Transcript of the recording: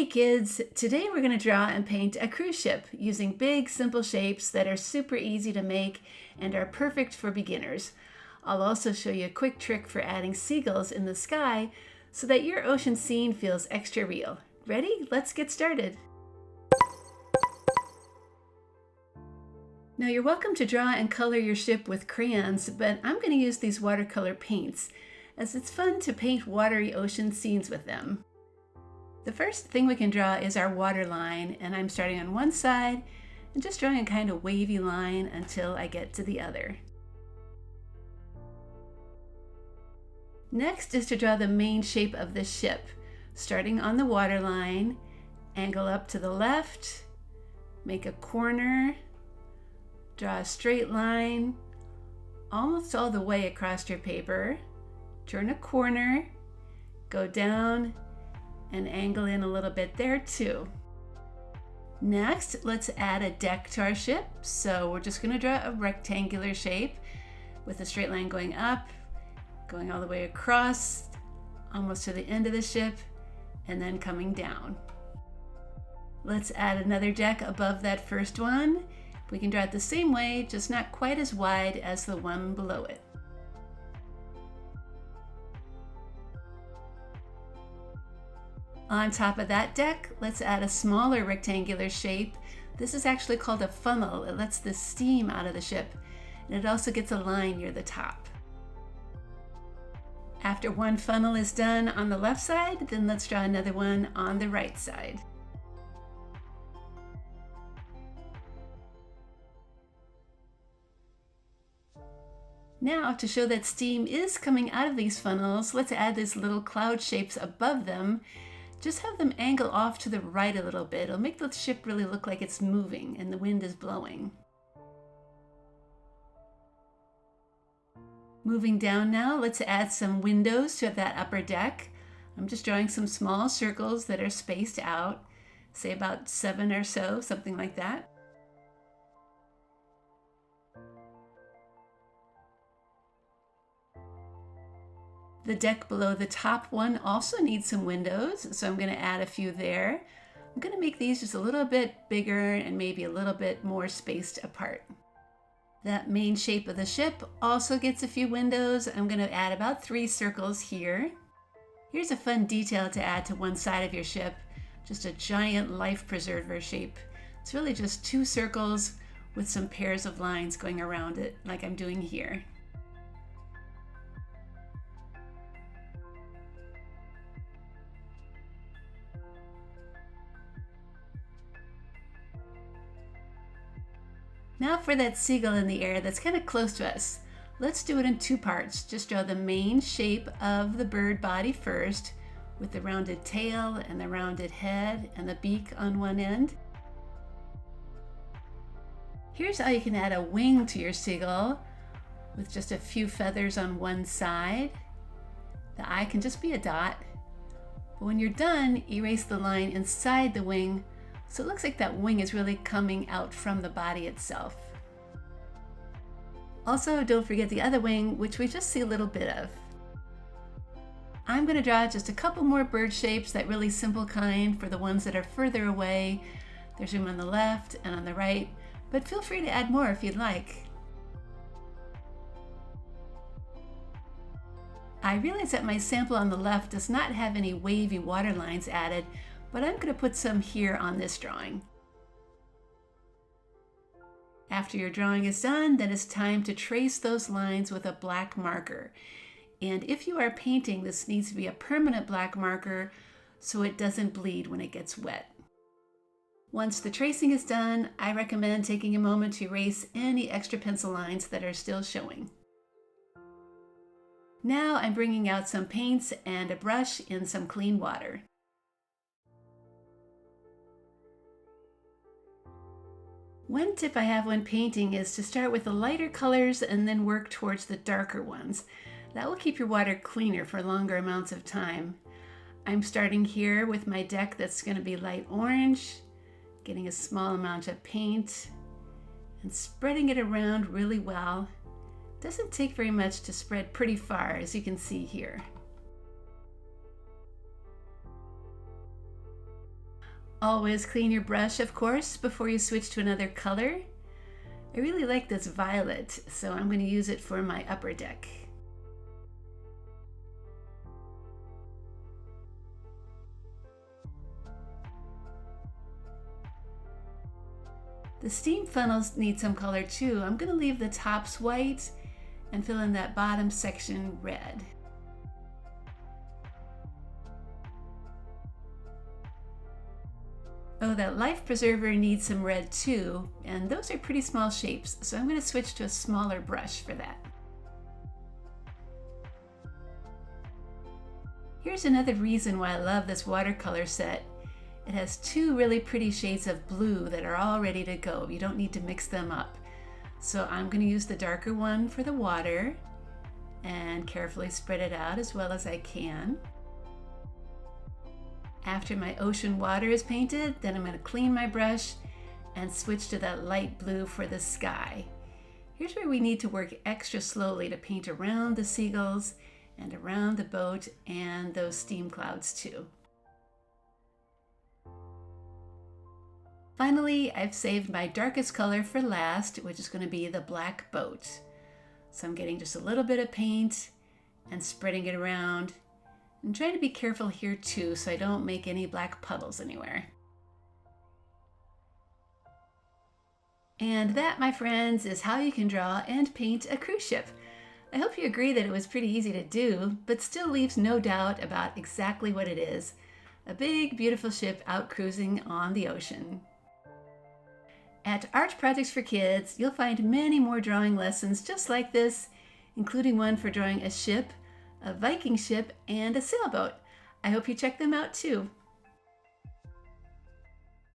Hey kids, today we're going to draw and paint a cruise ship using big, simple shapes that are super easy to make and are perfect for beginners. I'll also show you a quick trick for adding seagulls in the sky so that your ocean scene feels extra real. Ready? Let's get started. Now you're welcome to draw and color your ship with crayons, but I'm going to use these watercolor paints as it's fun to paint watery ocean scenes with them. The first thing we can draw is our water line, and I'm starting on one side and just drawing a kind of wavy line until I get to the other. Next is to draw the main shape of the ship, starting on the water line, angle up to the left, make a corner, draw a straight line almost all the way across your paper, turn a corner, go down, and angle in a little bit there too. Next, let's add a deck to our ship. So we're just going to draw a rectangular shape with a straight line going up, going all the way across, almost to the end of the ship, and then coming down. Let's add another deck above that first one. We can draw it the same way, just not quite as wide as the one below it. On top of that deck, let's add a smaller rectangular shape. This is actually called a funnel. It lets the steam out of the ship, and it also gets a line near the top. After one funnel is done on the left side, then let's draw another one on the right side. Now, to show that steam is coming out of these funnels, let's add these little cloud shapes above them. Just have them angle off to the right a little bit. It'll make the ship really look like it's moving and the wind is blowing. Moving down now, let's add some windows to that upper deck. I'm just drawing some small circles that are spaced out, say about 7 or so, something like that. The deck below the top one also needs some windows, so I'm going to add a few there. I'm going to make these just a little bit bigger and maybe a little bit more spaced apart. That main shape of the ship also gets a few windows. I'm going to add about 3 circles here. Here's a fun detail to add to one side of your ship, just a giant life preserver shape. It's really just 2 circles with some pairs of lines going around it, like I'm doing here. Now for that seagull in the air that's kind of close to us. Let's do it in 2 parts. Just draw the main shape of the bird body first, with the rounded tail and the rounded head and the beak on one end. Here's how you can add a wing to your seagull with just a few feathers on one side. The eye can just be a dot. But when you're done, erase the line inside the wing so it looks like that wing is really coming out from the body itself. Also, don't forget the other wing, which we just see a little bit of. I'm going to draw just a couple more bird shapes, that really simple kind for the ones that are further away. There's room on the left and on the right, but feel free to add more if you'd like. I realize that my sample on the left does not have any wavy water lines added, but I'm going to put some here on this drawing. After your drawing is done, then it's time to trace those lines with a black marker. And if you are painting, this needs to be a permanent black marker so it doesn't bleed when it gets wet. Once the tracing is done, I recommend taking a moment to erase any extra pencil lines that are still showing. Now I'm bringing out some paints and a brush in some clean water. One tip I have when painting is to start with the lighter colors and then work towards the darker ones. That will keep your water cleaner for longer amounts of time. I'm starting here with my deck that's going to be light orange, getting a small amount of paint and spreading it around really well. It doesn't take very much to spread pretty far, as you can see here. Always clean your brush, of course, before you switch to another color. I really like this violet, so I'm going to use it for my upper deck. The steam funnels need some color too. I'm going to leave the tops white and fill in that bottom section red. Oh, that life preserver needs some red too, and those are pretty small shapes, so I'm going to switch to a smaller brush for that. Here's another reason why I love this watercolor set. It has two really pretty shades of blue that are all ready to go. You don't need to mix them up. So I'm going to use the darker one for the water and carefully spread it out as well as I can. After my ocean water is painted, then I'm going to clean my brush and switch to that light blue for the sky. Here's where we need to work extra slowly to paint around the seagulls and around the boat and those steam clouds too. Finally, I've saved my darkest color for last, which is going to be the black boat. So I'm getting just a little bit of paint and spreading it around. I'm trying to be careful here too, so I don't make any black puddles anywhere. And that, my friends, is how you can draw and paint a cruise ship. I hope you agree that it was pretty easy to do, but still leaves no doubt about exactly what it is. A big, beautiful ship out cruising on the ocean. At Art Projects for Kids, you'll find many more drawing lessons just like this, including one for drawing a ship, a Viking ship, and a sailboat. I hope you check them out too.